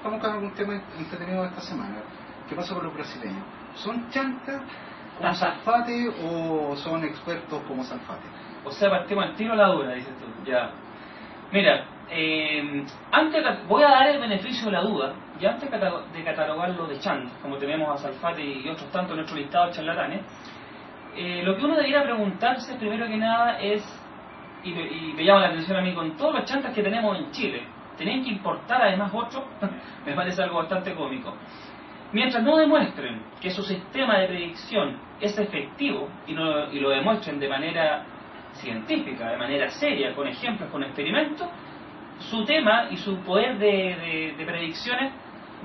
partamos con algún tema entretenido esta semana. ¿Qué pasa con los brasileños? ¿Son chantas como Salfate o son expertos como Salfate? O sea, partimos al tiro a la dura, dices tú. Ya. Mira, voy a dar el beneficio de la duda, y antes de catalogarlo de chant, como tenemos a Salfate y otros tantos en nuestro listado de charlatanes, lo que uno debería preguntarse primero que nada es, y me llama la atención a mí con todos los chantas que tenemos en Chile, tener que importar además otros, me parece algo bastante cómico. Mientras no demuestren que su sistema de predicción es efectivo y lo demuestren de manera científica, de manera seria, con ejemplos, con experimentos, su tema y su poder de predicciones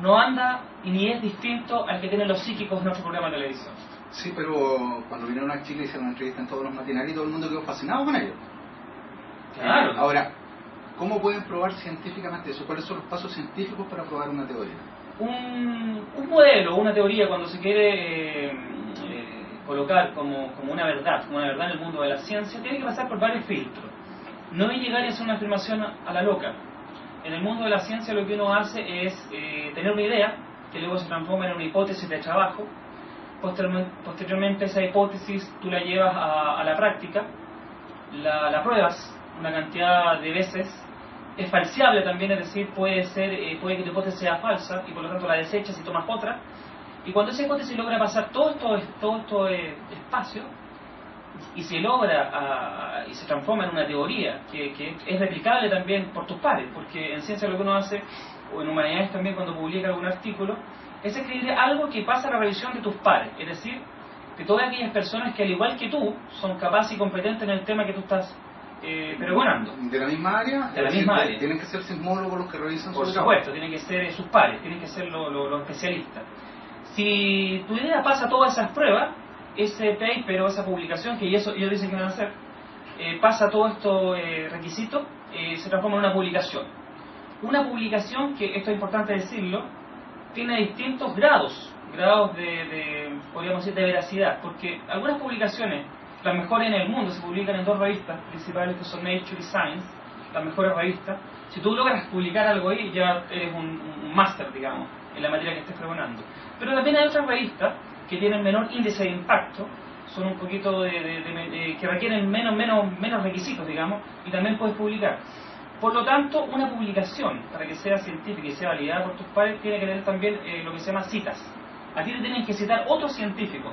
no anda y ni es distinto al que tienen los psíquicos en nuestro programa de televisión. Sí, pero cuando vinieron a Chile hicieron una entrevista en todos los matinales y todo el mundo quedó fascinado con ellos. Claro. Ahora, ¿cómo pueden probar científicamente eso? ¿Cuáles son los pasos científicos para probar una teoría? Un modelo, una teoría, cuando se quiere colocar como una verdad en el mundo de la ciencia, tiene que pasar por varios filtros. No es llegar y hacer una afirmación a la loca. En el mundo de la ciencia lo que uno hace es tener una idea, que luego se transforma en una hipótesis de trabajo. Posteriormente esa hipótesis tú la llevas a la práctica, la pruebas una cantidad de veces, es falseable también, es decir, puede que tu hipótesis sea falsa y por lo tanto la desechas y tomas otra, y cuando esa hipótesis logra pasar todo esto espacio y se logra y se transforma en una teoría que es replicable también por tus pares, porque en ciencia lo que uno hace, o en humanidades también cuando publica algún artículo, es escribir algo que pasa a la revisión de tus pares, es decir, de todas aquellas personas que al igual que tú son capaces y competentes en el tema que tú estás pregonando. ¿De la misma área? De la misma área. ¿Tienen que ser sismólogos los que revisan? Por supuesto, tienen que ser sus pares, tienen que ser los especialistas. Si tu idea pasa todas esas pruebas, ese paper o esa publicación, que ellos dicen que van a hacer, pasa todos estos requisitos, se transforma en una publicación. Una publicación que, esto es importante decirlo, tiene distintos grados podríamos decir, de veracidad, porque algunas publicaciones, las mejores en el mundo, se publican en dos revistas principales que son Nature y Science, las mejores revistas. Si tú logras publicar algo ahí, ya eres un máster, digamos, en la materia que estés pregonando. Pero también hay otras revistas que tienen menor índice de impacto, son un poquito que requieren menos requisitos, digamos, y también puedes publicar. Por lo tanto, una publicación, para que sea científica y sea validada por tus pares, tiene que tener también lo que se llama citas. A ti te tienen que citar otros científicos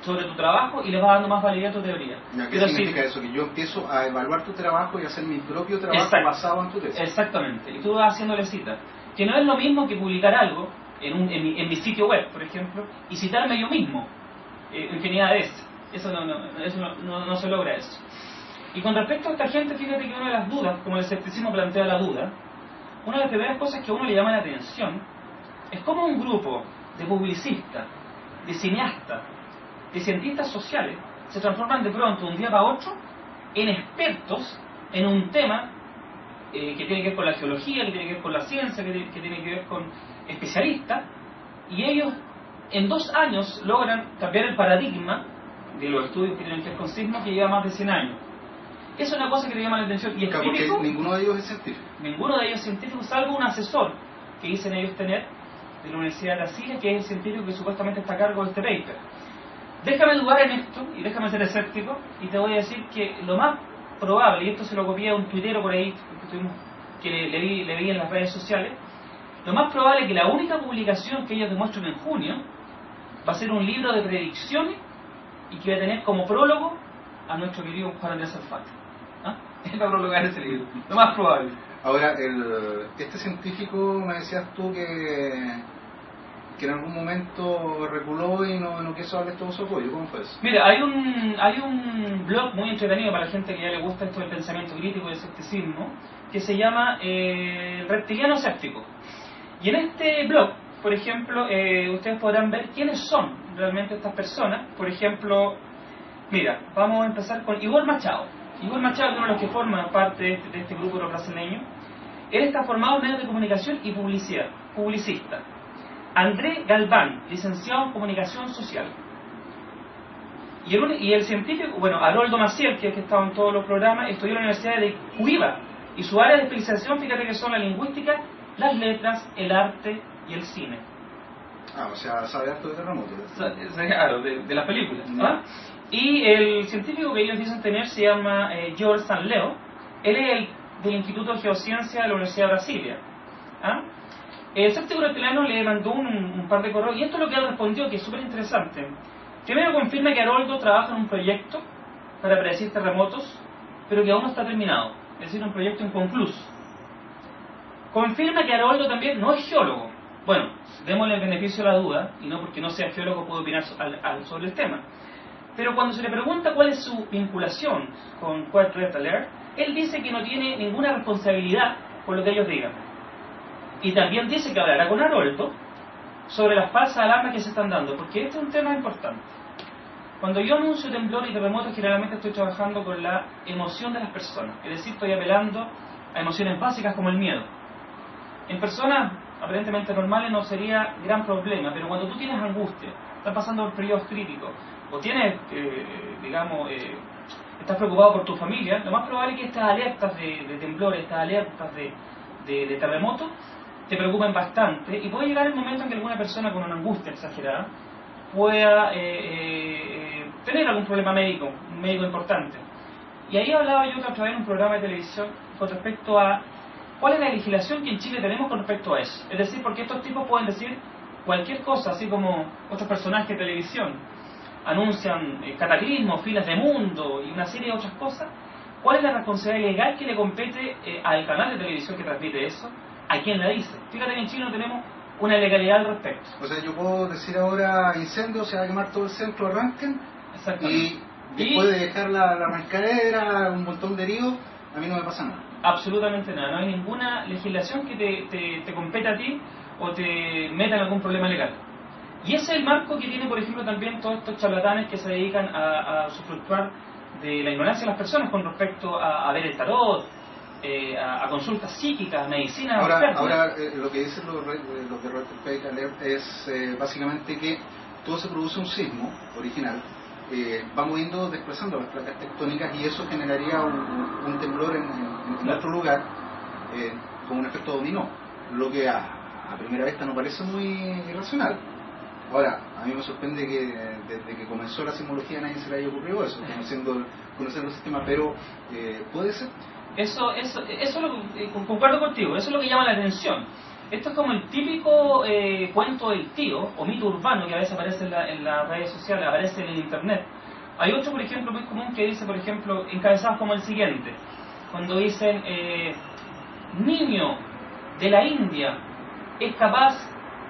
sobre tu trabajo y les va dando más validez a tu teoría. ¿Qué significa eso? Que yo empiezo a evaluar tu trabajo y a hacer mi propio trabajo basado en tu tesis. Exactamente, y tú vas haciéndole citas. Que no es lo mismo que publicar algo en mi sitio web, por ejemplo, y citarme yo mismo infinidad de veces. Eso no se logra eso. Y con respecto a esta gente, fíjate que una de las dudas, como el escepticismo plantea la duda, una de las primeras cosas que a uno le llama la atención es cómo un grupo de publicistas, de cineastas, de cientistas sociales se transforman de pronto de un día para otro en expertos en un tema que tiene que ver con la geología, que tiene que ver con la ciencia, que tiene que ver con especialistas, y ellos en 2 años logran cambiar el paradigma de los estudios que tienen que ver con sismos, que lleva más de 100 años. Eso es una cosa que te llama la atención. Y claro, porque ninguno de ellos es científico. Ninguno de ellos es científico, salvo un asesor que dicen ellos tener de la Universidad de Brasilia, que es el científico que supuestamente está a cargo de este paper. Déjame dudar en esto, y déjame ser escéptico, y te voy a decir que lo más probable, y esto se lo copié a un tuitero por ahí, que le vi en las redes sociales, lo más probable es que la única publicación que ellos demuestren en junio va a ser un libro de predicciones y que va a tener como prólogo a nuestro querido Juan Andrés Salfate. Él va a prologar ese libro, lo más probable. Ahora, este científico, me decías tú que en algún momento reculó y no quiso darle todo su apoyo. ¿Cómo fue eso? Mira, hay un blog muy entretenido para la gente que ya le gusta esto del pensamiento crítico y del escepticismo, que se llama El Reptiliano Escéptico. Y en este blog, por ejemplo, ustedes podrán ver quiénes son realmente estas personas. Por ejemplo, mira, vamos a empezar con Igor Machado. Igor Machado, uno de los que forman parte de este grupo brasileño. Él está formado en medios de comunicación y publicista. André Galván, licenciado en Comunicación Social. Y el científico, bueno, Haroldo Maciel, que estaba en todos los programas, estudió en la Universidad de Cuiabá. Y su área de especialización, fíjate que son la lingüística las letras, el arte y el cine. O sea, sabe harto de terremotos. Claro, de las películas. ¿Ah? Y el científico que ellos dicen tener se llama George Sanleo. Él es del Instituto de Geociencia de la Universidad de Brasilia. ¿Ah? El escéptico norteamericano le mandó un par de correos, y esto es lo que él respondió, que es súper interesante. Primero, confirma que Haroldo trabaja en un proyecto para predecir terremotos, pero que aún no está terminado, es decir, un proyecto inconcluso. Confirma que Haroldo también no es geólogo. Bueno, démosle el beneficio de la duda, y no porque no sea geólogo puede opinar sobre el tema. Pero cuando se le pregunta cuál es su vinculación con Quiet Red Alert, él dice que no tiene ninguna responsabilidad por lo que ellos digan. Y también dice que hablará con Haroldo sobre las falsas alarmas que se están dando, porque este es un tema importante. Cuando yo anuncio temblor y terremoto, generalmente estoy trabajando con la emoción de las personas, es decir, estoy apelando a emociones básicas como el miedo. En personas aparentemente normales no sería gran problema, pero cuando tú tienes angustia, estás pasando por periodos críticos, o tienes, estás preocupado por tu familia, lo más probable es que estas alertas de temblores, estas alertas de terremoto, te preocupen bastante, y puede llegar el momento en que alguna persona con una angustia exagerada pueda tener algún problema médico, un médico importante. Y ahí hablaba yo otra vez en un programa de televisión con respecto a cuál es la legislación que en Chile tenemos con respecto a eso. Es decir, porque estos tipos pueden decir cualquier cosa, así como otros personajes de televisión anuncian cataclismos, filas de mundo y una serie de otras cosas. ¿Cuál es la responsabilidad legal que le compete al canal de televisión que transmite eso? ¿A quién la dice? Fíjate que en Chile no tenemos una legalidad al respecto. O sea, yo puedo decir ahora incendio, se va a quemar todo el centro, arranquen, y después de dejar la arrancadera, un montón de heridos, a mí no me pasa nada. Absolutamente nada, no hay ninguna legislación que te compete a ti o te meta en algún problema legal. Y ese es el marco que tiene, por ejemplo, también todos estos charlatanes que se dedican a usufructuar de la ignorancia de las personas con respecto a ver el tarot, a consultas psíquicas, medicina. Ahora lo que dicen los de Red Alert es básicamente que todo se produce un sismo original, va moviendo, desplazando las placas tectónicas, y eso generaría un temblor en otro lugar, con un efecto dominó, lo que a primera vista no parece muy irracional. Ahora, a mí me sorprende que desde que comenzó la sismología a nadie se le haya ocurrido eso, conociendo el sistema, pero puede ser. Eso concuerdo contigo, eso es lo que llama la atención. Esto es como el típico cuento del tío, o mito urbano, que a veces aparece en las redes sociales, aparece en el internet. Hay otro, por ejemplo, muy común que dice, por ejemplo, encabezados como el siguiente, cuando dicen, niño de la India es capaz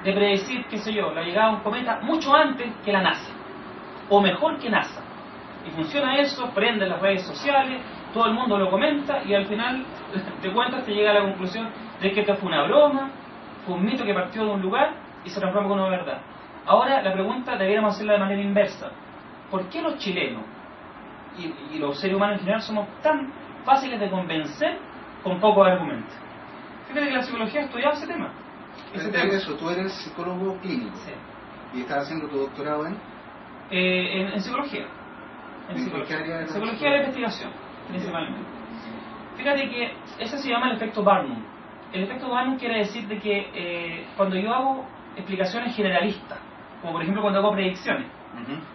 de predecir, qué sé yo, la llegada de un cometa mucho antes que la NASA, o mejor que NASA. Y funciona eso, prende las redes sociales, todo el mundo lo comenta, y al final de cuentas te llega a la conclusión de que esto fue una broma, fue un mito que partió de un lugar y se transforma en una verdad. Ahora la pregunta deberíamos hacerla de manera inversa. ¿Por qué los chilenos y los seres humanos en general somos tan fáciles de convencer con pocos argumentos? Fíjate que la psicología ha estudiado ese tema. Eso, tú eres psicólogo clínico. Sí. ¿Y estás haciendo tu doctorado en psicología. En psicología de la investigación, principalmente. Fíjate que ese se llama el efecto Barnum. El efecto Barnum quiere decir de que cuando yo hago explicaciones generalistas, como por ejemplo cuando hago predicciones,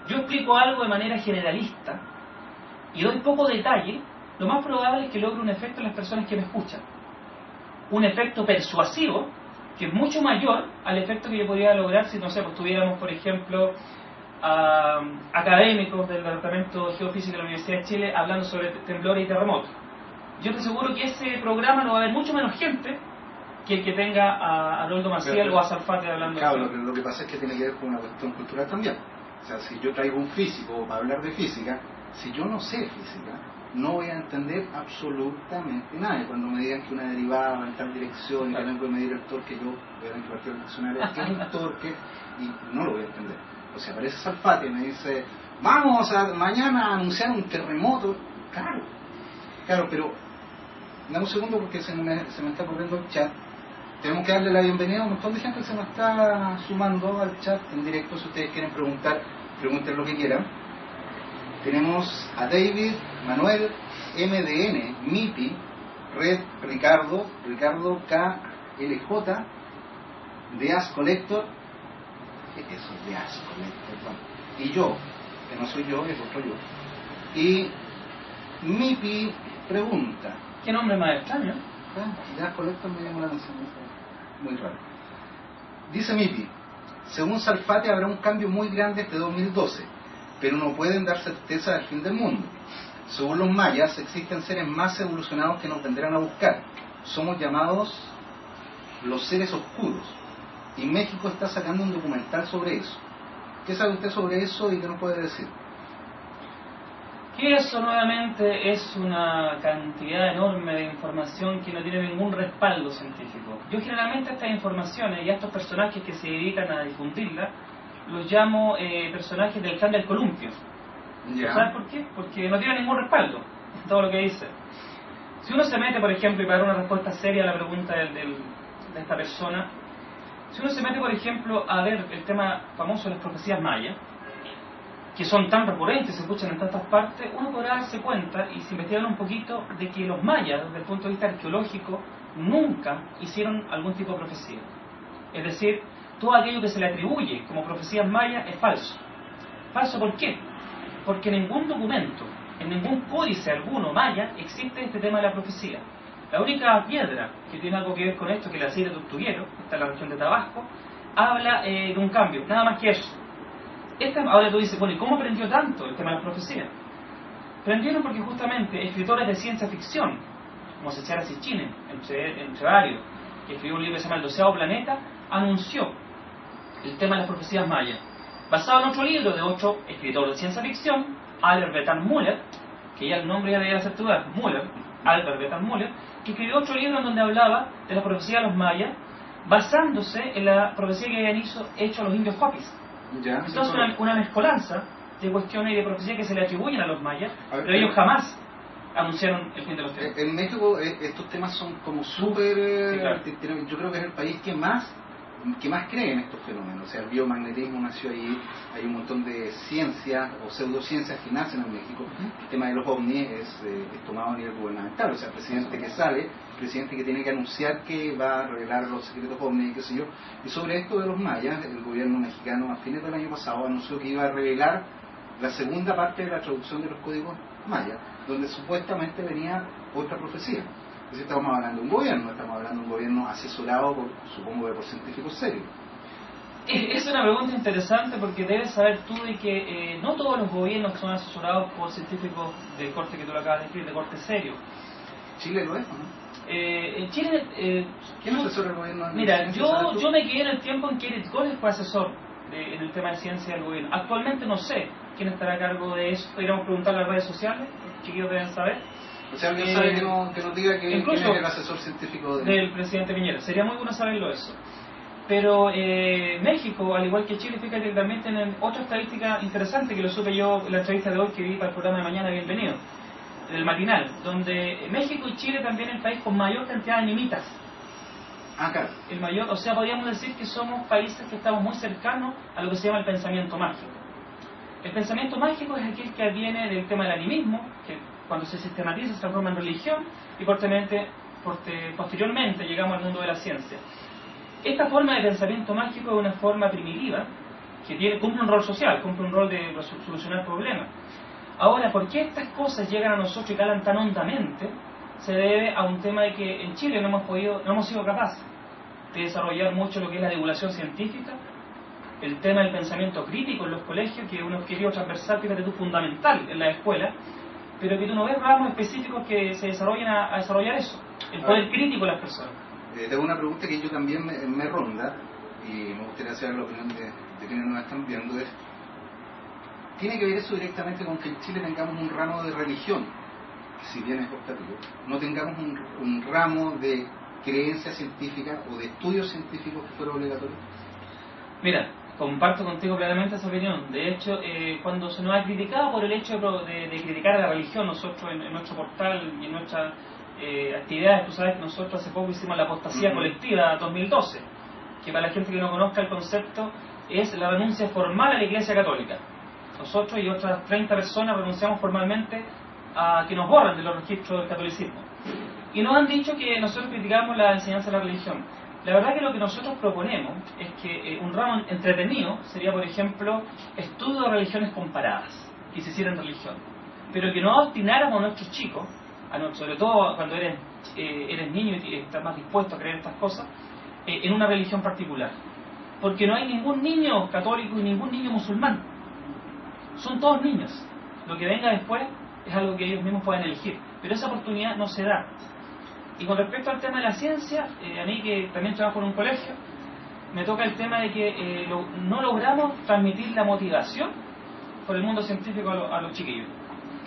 yo explico algo de manera generalista y doy poco detalle, lo más probable es que logre un efecto en las personas que me escuchan. Un efecto persuasivo que es mucho mayor al efecto que yo podría lograr si, no sé, pues tuviéramos, por ejemplo, académicos del Departamento de Geofísica de la Universidad de Chile hablando sobre temblores y terremotos. Yo te aseguro que ese programa lo va a ver mucho menos gente que el que tenga a Haroldo Maciel o a Salfate hablando. Claro, lo que pasa es que tiene que ver con una cuestión cultural también. O sea, si yo traigo un físico para hablar de física, si yo no sé física, no voy a entender absolutamente nada. Y cuando me digan que una derivada va en tal dirección y que tengo que medir el torque, yo voy a invertir el diccionario que es un torque y no lo voy a entender. O sea, aparece Salfate y me dice, vamos a mañana a anunciar un terremoto. Claro, pero dame un segundo porque se me está corriendo el chat. Tenemos que darle la bienvenida a un montón de gente que se nos está sumando al chat en directo. Si ustedes quieren preguntar, pregunten lo que quieran. Tenemos a David, Manuel, MDN, Mipi, Red, Ricardo K, LJ de As Collector. ¿Qué es eso de As Collector? Bueno, y yo, que no soy yo, es otro yo. Y Mipi pregunta. ¿Qué nombre más extraño? De As Collector me llama la atención, muy raro. Dice Mipi, según Salfate habrá un cambio muy grande este 2012, pero no pueden dar certeza del fin del mundo. Según los mayas, existen seres más evolucionados que nos vendrán a buscar. Somos llamados los seres oscuros. Y México está sacando un documental sobre eso. ¿Qué sabe usted sobre eso y qué nos puede decir? Que eso nuevamente es una cantidad enorme de información que no tiene ningún respaldo científico. Yo generalmente estas informaciones y a estos personajes que se dedican a difundirlas los llamo personajes del clan del columpio. ¿Sabes por qué? Porque no tiene ningún respaldo en todo lo que dice. Si uno se mete, por ejemplo, y para dar una respuesta seria a la pregunta de esta persona, si uno se mete, por ejemplo, a ver el tema famoso de las profecías mayas, que son tan recurrentes, se escuchan en tantas partes, uno podrá darse cuenta, y si investigan un poquito, de que los mayas, desde el punto de vista arqueológico, nunca hicieron algún tipo de profecía. Es decir, todo aquello que se le atribuye como profecías mayas es falso. ¿Falso por qué? Porque en ningún documento, en ningún códice alguno maya, existe este tema de la profecía. La única piedra que tiene algo que ver con esto, que es la silla de Tortuguero, que está en la región de Tabasco, habla de un cambio, nada más que eso. Ahora tú dices, bueno, ¿y cómo aprendió tanto el tema de la profecía? Aprendieron porque justamente escritores de ciencia ficción, como Sechara Sichinen, entre varios, que escribió un libro que se llama El 12º Planeta, anunció el tema de las profecías mayas, basado en otro libro de otro escritor de ciencia ficción, Albert Bertan Müller, que ya el nombre ya debía ser dudar, Albert Bertan Müller, que escribió otro libro en donde hablaba de la profecía de los mayas, basándose en la profecía que habían hecho los indios Hopis. Entonces una mezcolanza de cuestiones y de profecías que se le atribuyen a los mayas, pero ellos jamás anunciaron el fin de los tiempos. En México estos temas son como súper... Sí, claro. Yo creo que es el país que más cree en estos fenómenos. O sea, el biomagnetismo nació ahí, hay un montón de ciencias o pseudociencias que nacen en México. El tema de los ovnis es tomado a nivel gubernamental. O sea, el presidente que sale, el presidente que tiene que anunciar que va a revelar los secretos ovnis y qué sé yo. Y sobre esto de los mayas, el gobierno mexicano a fines del año pasado anunció que iba a revelar la segunda parte de la traducción de los códigos mayas, donde supuestamente venía otra profecía. Entonces estamos hablando de un gobierno asesorado por, supongo que por científicos serios. Es una pregunta interesante porque debes saber tú de que no todos los gobiernos son asesorados por científicos de corte que tú lo acabas de decir, de corte serio. Chile lo es, ¿no? En Chile... ¿Quién asesora el gobierno? Mira, yo me quedé en el tiempo en que Eric Goles fue asesor en el tema de ciencia del gobierno. Actualmente no sé quién estará a cargo de eso. Podríamos preguntarle a las redes sociales, los chiquillos deben saber. O sea, alguien sabe que nos diga que quién es el asesor científico del presidente Piñera. Sería muy bueno saberlo eso. Pero México, al igual que Chile, fíjate que también tienen otra estadística interesante que lo supe yo en la entrevista de hoy que vi para el programa de mañana, bienvenido, del matinal, donde México y Chile también es el país con mayor cantidad de animitas. Claro. El mayor, o sea, podríamos decir que somos países que estamos muy cercanos a lo que se llama el pensamiento mágico. El pensamiento mágico es aquel que viene del tema del animismo, que cuando se sistematiza se transforma en religión y posteriormente llegamos al mundo de la ciencia. Esta forma de pensamiento mágico es una forma primitiva que cumple un rol social, cumple un rol de solucionar problemas. Ahora, ¿por qué estas cosas llegan a nosotros y calan tan hondamente? Se debe a un tema de que en Chile no hemos sido capaces de desarrollar mucho lo que es la divulgación científica, el tema del pensamiento crítico en los colegios, que es un objetivo transversal, fíjate tú, fundamental en la escuela, pero que tú no ves ramos específicos que se desarrollen a desarrollar eso, el poder crítico de las personas. Tengo una pregunta que yo también me ronda, y me gustaría saber la opinión de quienes nos están viendo, es, ¿tiene que ver eso directamente con que en Chile tengamos un ramo de religión, que si bien es optativo, no tengamos un ramo de creencia científica o de estudios científicos que fuera obligatorio? Mira, comparto contigo plenamente esa opinión. De hecho, cuando se nos ha criticado por el hecho de criticar a la religión, nosotros en nuestro portal y en nuestras actividades, tú sabes que nosotros hace poco hicimos la apostasía colectiva 2012, que para la gente que no conozca el concepto es la renuncia formal a la Iglesia Católica. Nosotros y otras 30 personas renunciamos formalmente a que nos borran de los registros del catolicismo. Y nos han dicho que nosotros criticamos la enseñanza de la religión. La verdad que lo que nosotros proponemos es que un ramo entretenido sería, por ejemplo, estudio de religiones comparadas, que se hiciera en religión, pero que no obstináramos a nuestros chicos, sobre todo cuando eres niño y estás más dispuesto a creer estas cosas, en una religión particular. Porque no hay ningún niño católico y ningún niño musulmán. Son todos niños. Lo que venga después es algo que ellos mismos pueden elegir. Pero esa oportunidad no se da. Y con respecto al tema de la ciencia, a mí que también trabajo en un colegio, me toca el tema de que no logramos transmitir la motivación por el mundo científico a los chiquillos,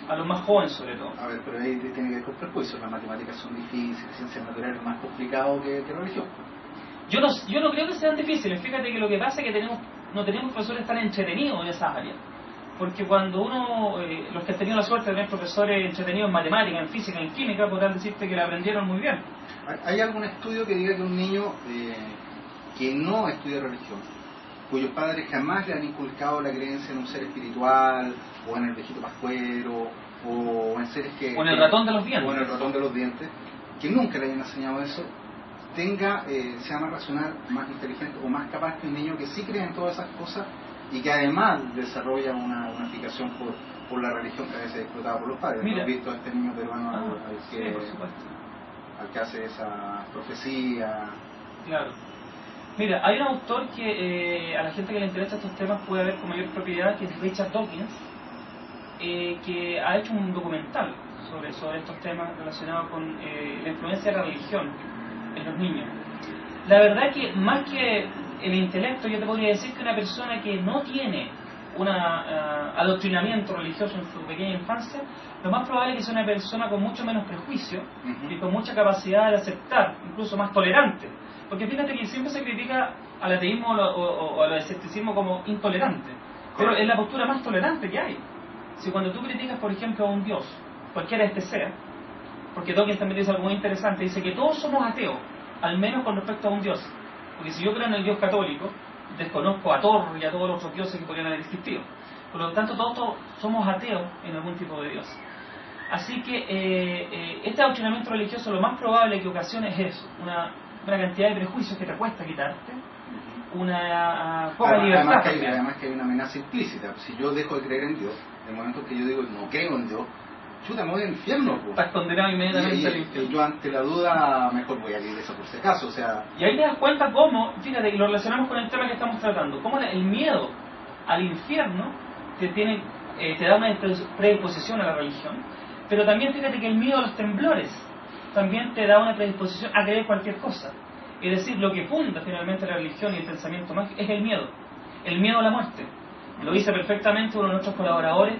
a los más jóvenes sobre todo. A ver, pero ahí tiene que ver con prejuicios. Las matemáticas son difíciles, ciencias naturales es más complicado que religión. Yo no creo que sean difíciles. Fíjate que lo que pasa es que no tenemos profesores tan entretenidos en esas áreas. Porque cuando los que han tenido la suerte de tener profesores entretenidos en matemáticas, en física, en química, podrán decirte que la aprendieron muy bien. ¿Hay algún estudio que diga que un niño que no estudia religión, cuyos padres jamás le han inculcado la creencia en un ser espiritual, o en el viejito pascuero, o en seres que... O en el ratón de los dientes. O en el ratón de los dientes, que nunca le hayan enseñado eso, sea más racional, más inteligente o más capaz que un niño que sí cree en todas esas cosas y que además desarrolla una fijación por la religión que a veces es explotada por los padres. Mira. ¿Has visto a este niño peruano Sí, por supuesto. al que hace esa profecía? Claro. Mira, hay un autor que a la gente que le interesa estos temas puede ver con mayor propiedad, que es Richard Dawkins, que ha hecho un documental sobre estos temas relacionados con la influencia de la religión en los niños. La verdad que más que el intelecto, yo te podría decir que una persona que no tiene un adoctrinamiento religioso en su pequeña infancia, lo más probable es que sea una persona con mucho menos prejuicio y con mucha capacidad de aceptar, incluso más tolerante. Porque fíjate que siempre se critica al ateísmo o al escepticismo como intolerante, pero es la postura más tolerante que hay. Si cuando tú criticas, por ejemplo, a un Dios, cualquiera este sea, porque Dawkins también dice algo muy interesante, dice que todos somos ateos, al menos con respecto a un Dios. Porque si yo creo en el Dios católico, desconozco a Thor y a todos los otros dioses que podrían haber existido. Por lo tanto, todos somos ateos en algún tipo de Dios. Así que este adoctrinamiento religioso lo más probable que ocasione es eso, una cantidad de prejuicios que te cuesta quitarte, una poca libertad. Además que hay una amenaza implícita. Si yo dejo de creer en Dios, en el momento que yo digo no creo en Dios, chuta, me voy al infierno. Estás condenado inmediatamente al infierno. Y yo ante la duda mejor voy a leer eso por si acaso. O sea... Y ahí te das cuenta cómo, fíjate que lo relacionamos con el tema que estamos tratando, cómo el miedo al infierno te da una predisposición a la religión, pero también fíjate que el miedo a los temblores también te da una predisposición a creer cualquier cosa. Es decir, lo que funda finalmente la religión y el pensamiento mágico es el miedo a la muerte. Lo dice perfectamente uno de nuestros colaboradores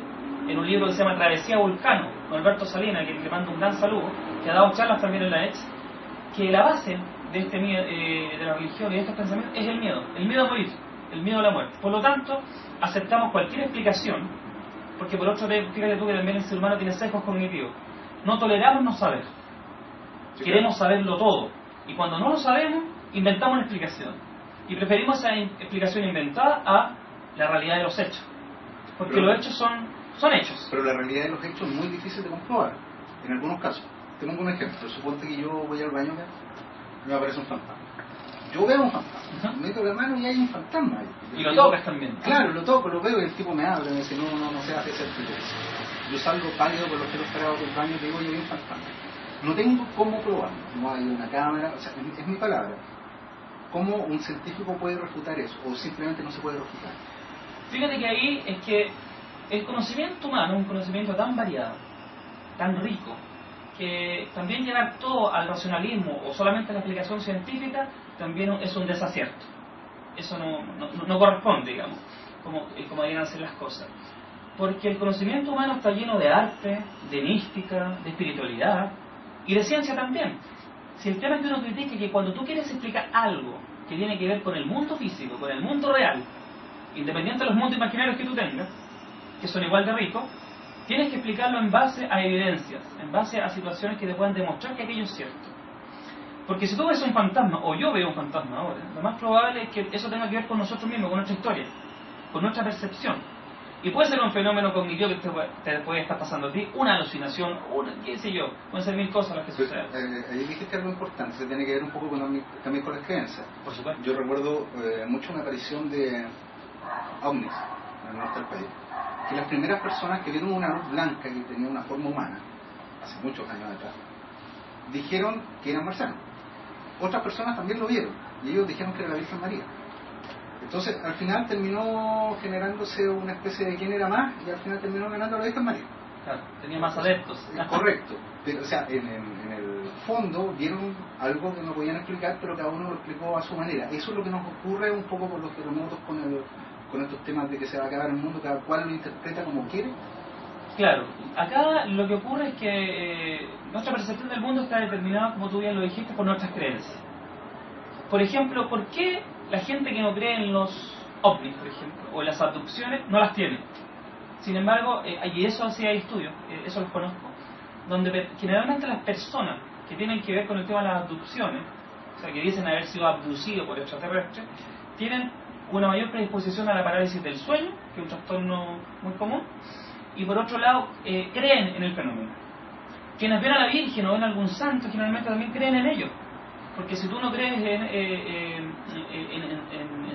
en un libro que se llama Travesía Vulcano, con Alberto Salinas, a quien le mando un gran saludo, que ha dado charlas también en la EDS, que la base de este miedo, de la religión y de estos pensamientos es el miedo a morir, el miedo a la muerte. Por lo tanto, aceptamos cualquier explicación, porque por otro lado, fíjate tú que también el ser humano tiene sesgos cognitivos. No toleramos no saber. Queremos saberlo todo. Y cuando no lo sabemos, inventamos una explicación. Y preferimos esa explicación inventada a la realidad de los hechos. Porque los hechos son hechos. Pero la realidad de los hechos es muy difícil de comprobar, en algunos casos. Te pongo un ejemplo. Suponte que yo voy al baño y me aparece un fantasma. Yo veo un fantasma, meto la mano y hay un fantasma ahí. Y lo tocas también. Claro, lo toco, lo veo y el tipo me habla, me dice, no se hace ese tipo. Yo salgo pálido con los pelos parados del baño y digo, yo vi un fantasma. No tengo cómo probarlo, no hay una cámara, o sea, es mi palabra. ¿Cómo un científico puede refutar eso? ¿O simplemente no se puede refutar? Fíjate que ahí es que el conocimiento humano es un conocimiento tan variado, tan rico, que también llevar todo al racionalismo o solamente a la explicación científica también es un desacierto. Eso no corresponde, digamos, como deberían ser las cosas. Porque el conocimiento humano está lleno de arte, de mística, de espiritualidad y de ciencia también. Si el tema es que uno critique que cuando tú quieres explicar algo que tiene que ver con el mundo físico, con el mundo real, independiente de los mundos imaginarios que tú tengas, que son igual de ricos, tienes que explicarlo en base a evidencias, en base a situaciones que te puedan demostrar que aquello es cierto. Porque si tú ves un fantasma, o yo veo un fantasma ahora, lo más probable es que eso tenga que ver con nosotros mismos, con nuestra historia, con nuestra percepción. Y puede ser un fenómeno cognitivo que te puede estar pasando a ti, una alucinación, qué sé yo, pueden ser mil cosas las que suceden. Ahí dijiste algo importante, se tiene que ver un poco también con las creencias. Por supuesto. Yo recuerdo mucho una aparición de ovnis en el norte del país, que las primeras personas que vieron una luz blanca que tenía una forma humana, hace muchos años atrás, dijeron que eran marcianos. Otras personas también lo vieron, y ellos dijeron que era la Virgen María. Entonces, al final terminó generándose una especie de quién era más, y al final terminó ganando la Virgen María. Claro, tenía más adeptos. Correcto. Pero, o sea, en el fondo vieron algo que no podían explicar, pero cada uno lo explicó a su manera. Eso es lo que nos ocurre un poco con los terremotos, con estos temas de que se va a acabar el mundo, cada cual lo interpreta como quiere. Claro, acá lo que ocurre es que nuestra percepción del mundo está determinada, como tú bien lo dijiste, por nuestras creencias. Por ejemplo, ¿por qué la gente que no cree en los ovnis, por ejemplo, o en las abducciones, no las tiene? Sin embargo, y eso sí hay estudios, eso los conozco, donde generalmente las personas que tienen que ver con el tema de las abducciones, o sea, que dicen haber sido abducidos por extraterrestres, tienen una mayor predisposición a la parálisis del sueño, que es un trastorno muy común, y por otro lado, creen en el fenómeno. Quienes ven a la Virgen o ven a algún santo, generalmente también creen en ellos. Porque si tú no crees en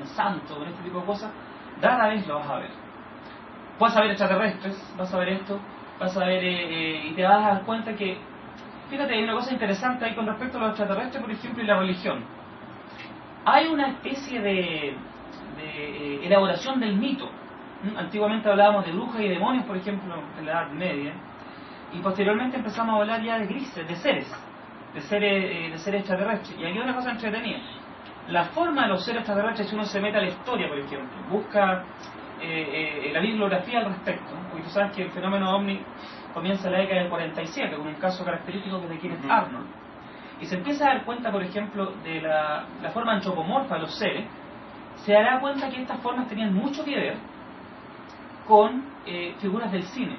santos o en este tipo de cosas, rara vez lo vas a ver. Vas a ver extraterrestres, vas a ver esto, vas a ver y te vas a dar cuenta que, fíjate, hay una cosa interesante ahí con respecto a los extraterrestres, por ejemplo, y la religión. Hay una especie de elaboración del mito. Antiguamente hablábamos de brujas y demonios, por ejemplo, en la Edad Media, y posteriormente empezamos a hablar ya de grises, de seres extraterrestres. Y aquí hay una cosa entretenida. La forma de los seres extraterrestres, si uno se mete a la historia, por ejemplo, busca la bibliografía al respecto, ¿no? Porque tú sabes que el fenómeno ovni comienza en la década del 47, con un caso característico que es de Kenneth Arnold. Y se empieza a dar cuenta, por ejemplo, de la forma antropomorfa de los seres, se dará cuenta que estas formas tenían mucho que ver con figuras del cine.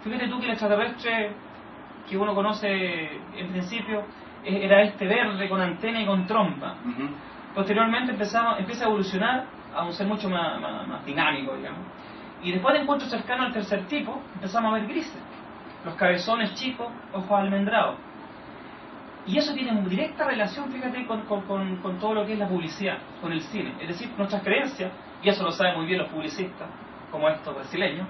Fíjate tú que el extraterrestre que uno conoce en principio era este verde con antena y con trompa. Posteriormente empieza a evolucionar a un ser mucho más dinámico, digamos. Y después de encuentros cercanos al tercer tipo, empezamos a ver grises. Los cabezones chicos, ojos almendrados. Y eso tiene una directa relación, fíjate, con todo lo que es la publicidad, con el cine. Es decir, nuestras creencias, y eso lo saben muy bien los publicistas, como estos brasileños,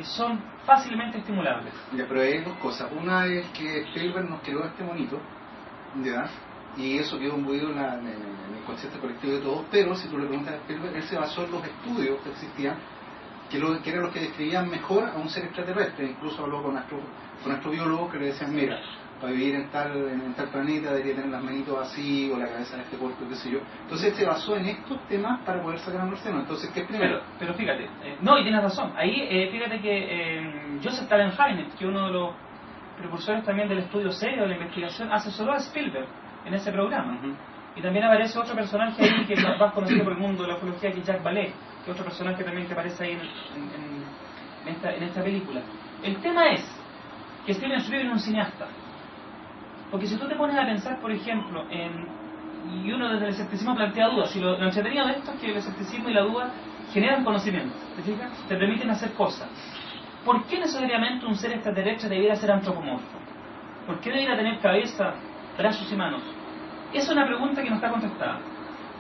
son fácilmente estimulables. Ya, pero hay dos cosas. Una es que Spielberg nos creó este monito, ¿ya? Y eso quedó imbuido en el consciente colectivo de todos, pero si tú le preguntas a Spielberg, él se basó en los estudios que existían, que eran los que describían mejor a un ser extraterrestre. Incluso habló con astrobiólogos que le decían, mira, para vivir en tal planeta debería tener las manitos así, o la cabeza de este puerto, qué sé yo. Entonces él se basó en estos temas para poder sacar a marciano. Entonces, ¿qué es primero? Pero fíjate, no, y tienes razón. Ahí, fíjate que Joseph Tallenheim, que uno de los precursores también del estudio serio de la investigación, asesoró a Spielberg en ese programa. Y también aparece otro personaje ahí que es más conocido por el mundo de la ufología, que es Jacques Vallée, que es otro personaje también que aparece ahí en esta película. El tema es que Steven Spielberg es un cineasta. Porque si tú te pones a pensar, por ejemplo, y uno desde el escepticismo plantea dudas, si lo entretenido de esto es que el escepticismo y la duda generan conocimiento, ¿te fijas? Te permiten hacer cosas. ¿Por qué necesariamente un ser extraterrestre debiera ser antropomorfo? ¿Por qué debiera tener cabeza, brazos y manos? Esa es una pregunta que no está contestada.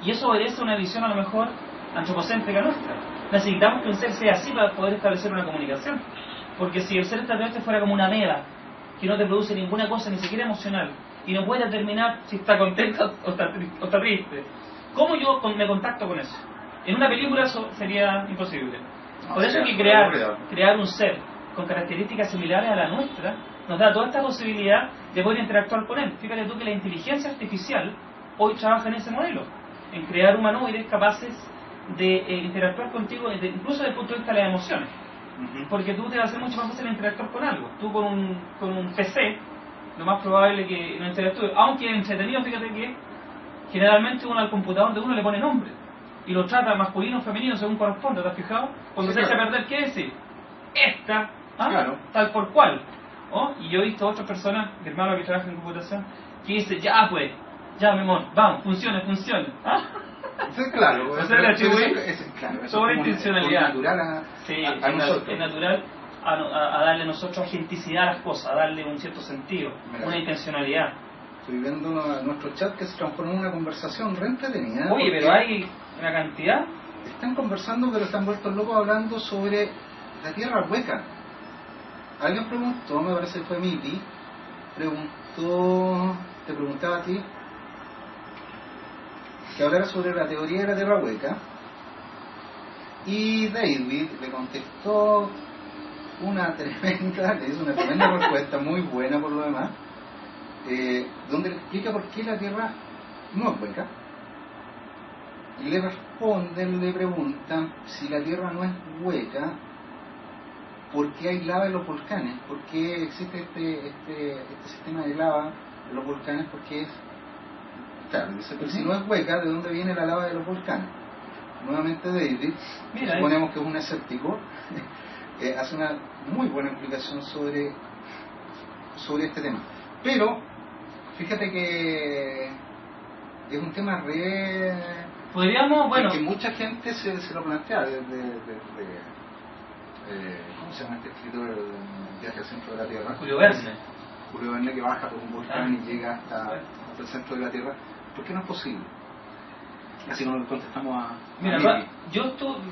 Y eso obedece a una visión a lo mejor antropocéntrica nuestra. Necesitamos que un ser sea así para poder establecer una comunicación. Porque si el ser extraterrestre fuera como una ameba, que no te produce ninguna cosa, ni siquiera emocional, y no puede determinar si está contenta o está triste, ¿cómo yo me contacto con eso? En una película eso sería imposible. Por eso es que crear un ser con características similares a la nuestra nos da toda esta posibilidad de poder interactuar con él. Fíjate tú que la inteligencia artificial hoy trabaja en ese modelo, en crear humanoides capaces de interactuar contigo, incluso desde el punto de vista de las emociones. Porque tú te va a hacer mucho más fácil interactuar con algo. Tú con un PC, lo más probable que no interactúe. Aunque entretenido, fíjate que generalmente uno al computador de uno le pone nombre y lo trata masculino o femenino según corresponde. ¿Te has fijado? Cuando se echa a perder, ¿qué decir? Esta, claro, tal por cual. Y yo he visto a otras personas, mi hermano que trabaja en computación, que dice, ya pues, ya mi amor, vamos, funcione. Sí, claro. O sea, le atribuir claro, sobre intencionalidad. Natural a nosotros. Es natural a darle nosotros agenticidad a las cosas, a darle un cierto sentido, una intencionalidad. Estoy viendo nuestro chat que se transformó en una conversación re entretenida. Oye, pero hay una cantidad. Están conversando, pero están vueltos locos hablando sobre la tierra hueca. Alguien preguntó, me parece que fue Mipi, te preguntaba a ti, que hablara sobre la teoría de la tierra hueca, y David le contestó le hizo una tremenda respuesta, muy buena por lo demás, donde le explica por qué la tierra no es hueca. Y le preguntan si la tierra no es hueca, ¿por qué hay lava en los volcanes? ¿Por qué existe este sistema de lava en los volcanes? Porque claro, dice, pero si no es hueca, ¿de dónde viene la lava de los volcanes? Nuevamente David, suponemos que es un escéptico, hace una muy buena explicación sobre este tema. Pero, fíjate que es un tema podríamos, que mucha gente se lo plantea desde ¿cómo se llama este escritor del viaje al centro de la Tierra? Julio Verne. Julio Verne, que baja por un volcán y llega hasta el centro de la Tierra. ¿Por qué no es posible? Así nos contestamos a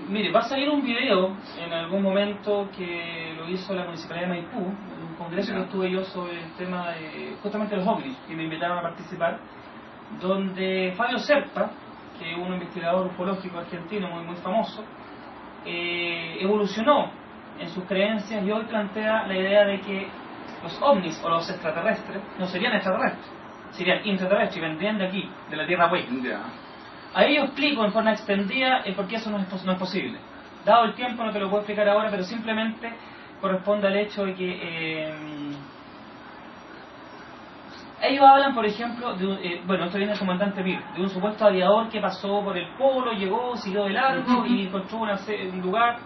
mire, va a salir un video en algún momento que lo hizo la Municipalidad de Maipú, en un congreso que estuve yo sobre el tema de justamente los ovnis, que me invitaron a participar, donde Fabio Serpa, que es un investigador ufológico argentino muy famoso, evolucionó en sus creencias y hoy plantea la idea de que los ovnis o los extraterrestres no serían extraterrestres, serían intraterrestres y vendrían de aquí, de la Tierra hueca. Ahí yo explico en forma extendida el por qué eso no es posible. Dado el tiempo no te lo puedo explicar ahora, pero simplemente corresponde al hecho de que ellos hablan, por ejemplo, esto viene del comandante Mir, de un supuesto aviador que pasó por el polo, llegó, siguió de largo y encontró un lugar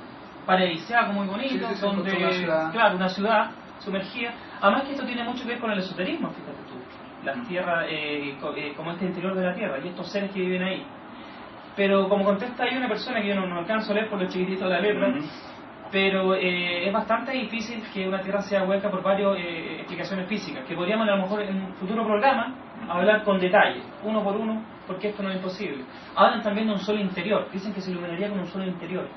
paradisíaco muy bonito, donde, una ciudad sumergida. Además que esto tiene mucho que ver con el esoterismo, fíjate tú. Las tierras, como este interior de la Tierra, y estos seres que viven ahí. Pero como contesta ahí una persona que yo no alcanzo a leer por lo chiquitito de la letra, pero es bastante difícil que una Tierra sea hueca por varias explicaciones físicas, que podríamos a lo mejor en un futuro programa hablar con detalle, uno por uno, porque esto no es imposible. Hablan también de un sol interior, dicen que se iluminaría con un sol interior.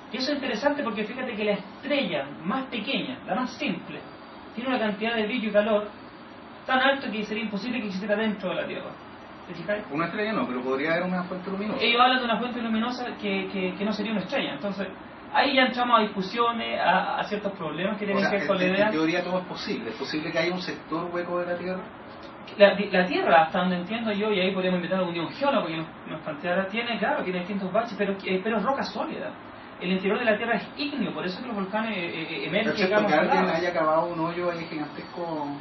Y eso es interesante porque fíjate que la estrella más pequeña, la más simple, tiene una cantidad de brillo y calor tan alto que sería imposible que existiera dentro de la Tierra. ¿Te fijáis? Una estrella no, pero podría haber una fuente luminosa. Ellos hablan de una fuente luminosa que no sería una estrella. Entonces, ahí ya entramos a discusiones, a ciertos problemas que tienen que ver con la idea. En teoría todo es posible. ¿Es posible que haya un sector hueco de la Tierra? La Tierra, hasta donde entiendo yo, y ahí podríamos invitar a algún día un geólogo que nos planteara, tiene distintos baches, pero es roca sólida. El interior de la Tierra es ígneo, por eso es que los volcanes emergen. Que alguien haya cavado un hoyo ahí gigantesco,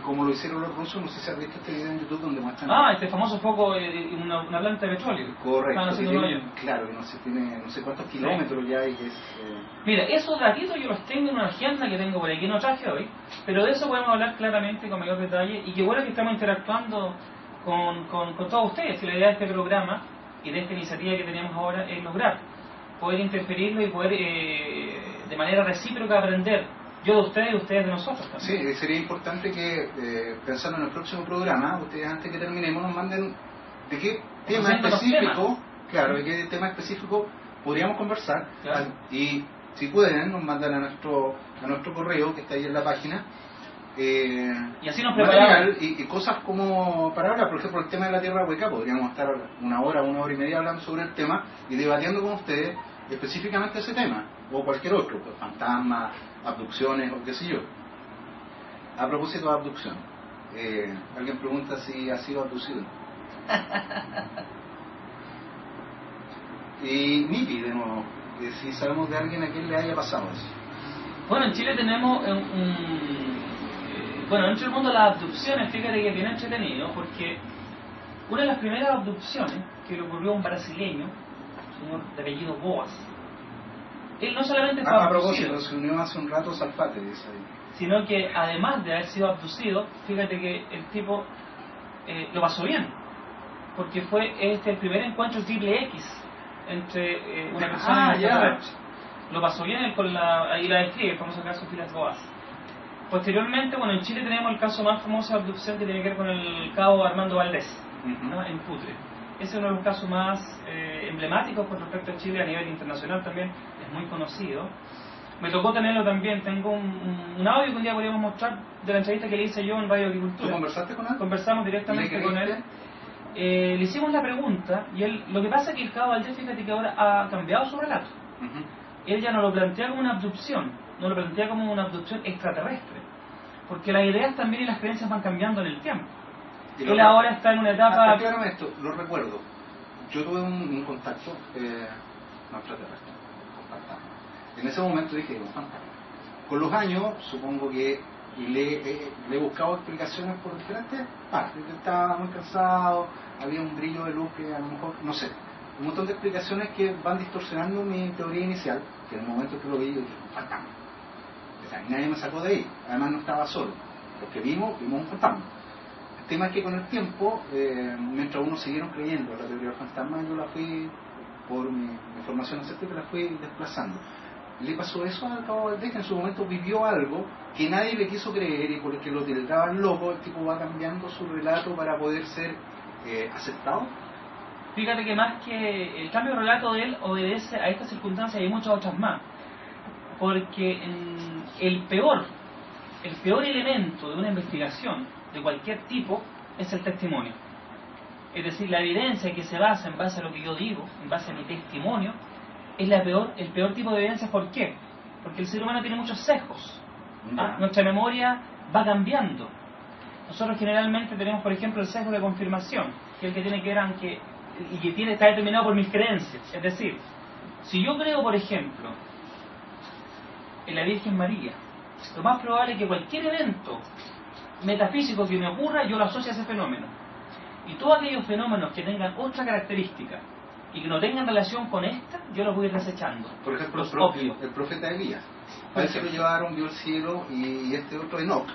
como lo hicieron los rusos. No sé si has visto este video en YouTube donde muestran este famoso foco, una planta de petróleo. Correcto, claro, tiene no sé cuántos kilómetros ya, y es mira, esos datitos yo los tengo en una agenda que tengo por aquí, no traje hoy, pero de eso podemos hablar claramente con mayor detalle. Y qué bueno que estamos interactuando con todos ustedes. Y la idea de este programa y de esta iniciativa que tenemos ahora es lograr poder interferirlo y poder de manera recíproca aprender, yo de ustedes y ustedes de nosotros también. Sí, sería importante que pensando en el próximo programa, ustedes antes que terminemos nos manden de qué tema específico, de qué tema específico podríamos conversar, y si pueden nos mandan a nuestro correo que está ahí en la página, y así nos preparamos. Y cosas como para hablar, por ejemplo, el tema de la Tierra hueca, podríamos estar una hora y media hablando sobre el tema y debatiendo con ustedes específicamente ese tema, o cualquier otro, pues, fantasmas, abducciones o qué sé yo. A propósito de abducción, alguien pregunta si ha sido abducido. Y Mipi, de nuevo, si sabemos de alguien a quien le haya pasado eso. Bueno, en Chile tenemos dentro del mundo de las abducciones, fíjate que es bien entretenido, porque una de las primeras abducciones que le ocurrió a un brasileño, un señor de apellido Boas, él no solamente fue abducido, a propósito, se unió hace un rato Salfate, dice ahí, sino que además de haber sido abducido, fíjate que el tipo lo pasó bien. porque fue el primer encuentro triple X entre una persona y un extraterrestre. Lo pasó bien él con ahí la describe, el famoso caso Filas Boas. Posteriormente, bueno, en Chile tenemos el caso más famoso de abducción que tiene que ver con el cabo Armando Valdés, ¿no? En Putre. Ese es uno de los casos más emblemáticos con respecto a Chile, a nivel internacional también, es muy conocido. Me tocó tenerlo también, tengo un audio que un día podríamos mostrar de la entrevista que le hice yo en Radio Agricultura. ¿Tú conversaste con él? Conversamos directamente con él. Le hicimos la pregunta y él, lo que pasa es que el cabo Valdés, fíjate que ahora ha cambiado su relato. Él ya no lo plantea como una abducción, no lo plantea como una abducción extraterrestre, porque las ideas también y las creencias van cambiando en el tiempo. Él ahora está en una etapa... Aclárame esto, lo recuerdo. Yo tuve un contacto, no extraterrestre, contactado. En ese momento dije, un fantasma. Con los años, supongo que le he buscado explicaciones por diferentes partes. Yo estaba muy cansado, había un brillo de luz que a lo mejor, no sé, un montón de explicaciones que van distorsionando mi teoría inicial, que en el momento que lo vi yo dije, un fantasma. O sea, nadie me sacó de ahí, además no estaba solo. Lo que vimos un fantasma. El tema es que con el tiempo, mientras unos siguieron creyendo en la teoría del fantasma, yo la fui, por mi formación escéptica, la fui desplazando. Le pasó eso al cabo Valdés, que en su momento vivió algo que nadie le quiso creer y porque lo tildaban loco. El tipo va cambiando su relato para poder ser aceptado. Fíjate que más que el cambio de relato de él obedece a estas circunstancias y muchas otras más, porque el peor elemento de una investigación de cualquier tipo es el testimonio. Es decir, la evidencia que se basa en base a lo que yo digo, en base a mi testimonio, es el peor tipo de evidencia. ¿Por qué? Porque el ser humano tiene muchos sesgos. Nuestra memoria va cambiando. Nosotros generalmente tenemos, por ejemplo, el sesgo de confirmación, que es el que tiene que ver está determinado por mis creencias. Es decir, si yo creo, por ejemplo, en la Virgen María, lo más probable es que cualquier evento metafísico que me ocurra, yo lo asocie a ese fenómeno. Y todos aquellos fenómenos que tengan otra característica y que no tengan relación con esta, yo los voy a ir desechando. Por ejemplo, los el profeta Elías. A él se lo llevaron, vio el cielo, y este otro Enoch,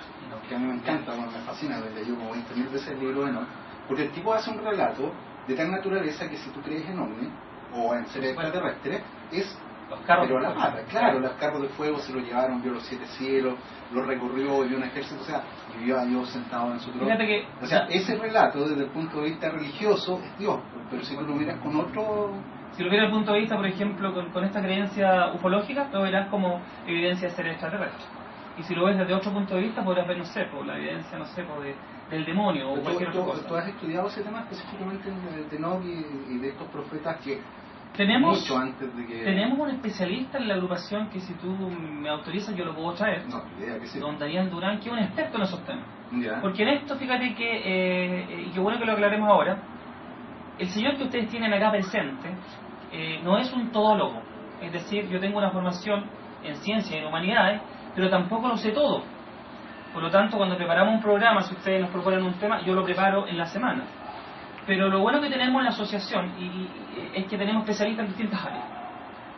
que a mí me encanta, me fascina, lo leí como 20.000 veces el libro de Enoch, porque el tipo hace un relato de tal naturaleza que si tú crees en ovni o en seres extraterrestres, es los carros pero a la mata, claro, los carros de fuego se lo llevaron, vio los 7 cielos, lo recorrió, vio un ejército, o sea, vivió a Dios sentado en su trono. O sea, ese relato desde el punto de vista religioso es Dios, pero si tú lo miras con otro... Si lo miras desde el punto de vista, por ejemplo, con esta creencia ufológica, lo verás como evidencia de seres extraterrestres. Y si lo ves desde otro punto de vista, podrás ver, no sé, por la evidencia, no sé, del demonio o cualquier otra cosa. ¿Tú has estudiado ese tema específicamente de Enoch y de estos profetas que... Mucho antes de que... Tenemos un especialista en la agrupación que, si tú me autorizas, yo lo puedo traer. No, idea que sí. Don Daniel Durán, que es un experto en esos temas. Ya. Porque en esto, fíjate que, y qué bueno que lo aclaremos ahora, el señor que ustedes tienen acá presente no es un todólogo. Es decir, yo tengo una formación en ciencia y en humanidades, pero tampoco lo sé todo. Por lo tanto, cuando preparamos un programa, si ustedes nos proponen un tema, yo lo preparo en la semana. Pero lo bueno que tenemos en la asociación es que tenemos especialistas en distintas áreas.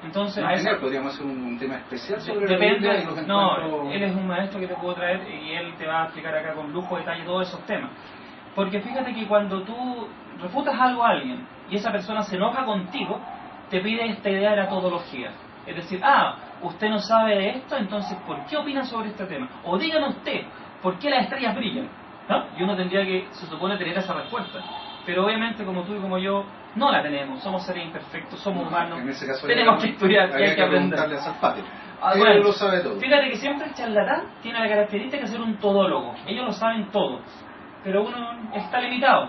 Entonces, podríamos hacer un tema especial sobre depende, y los no, él es un maestro que te puedo traer y él te va a explicar acá con lujo de detalle todos esos temas. Porque fíjate que cuando tú refutas algo a alguien y esa persona se enoja contigo, te pide esta idea de la todología. Es decir, usted no sabe de esto, entonces ¿por qué opina sobre este tema? O dígame usted, ¿por qué las estrellas brillan? ¿No? Y uno tendría que, se supone, tener esa respuesta. Pero obviamente, como tú y como yo, no la tenemos. Somos seres imperfectos, somos humanos. En ese caso tenemos que estudiar, que hay que aprender. Él lo sabe todo. Fíjate que siempre el charlatán tiene la característica de ser un todólogo. Ellos lo saben todo. Pero uno está limitado.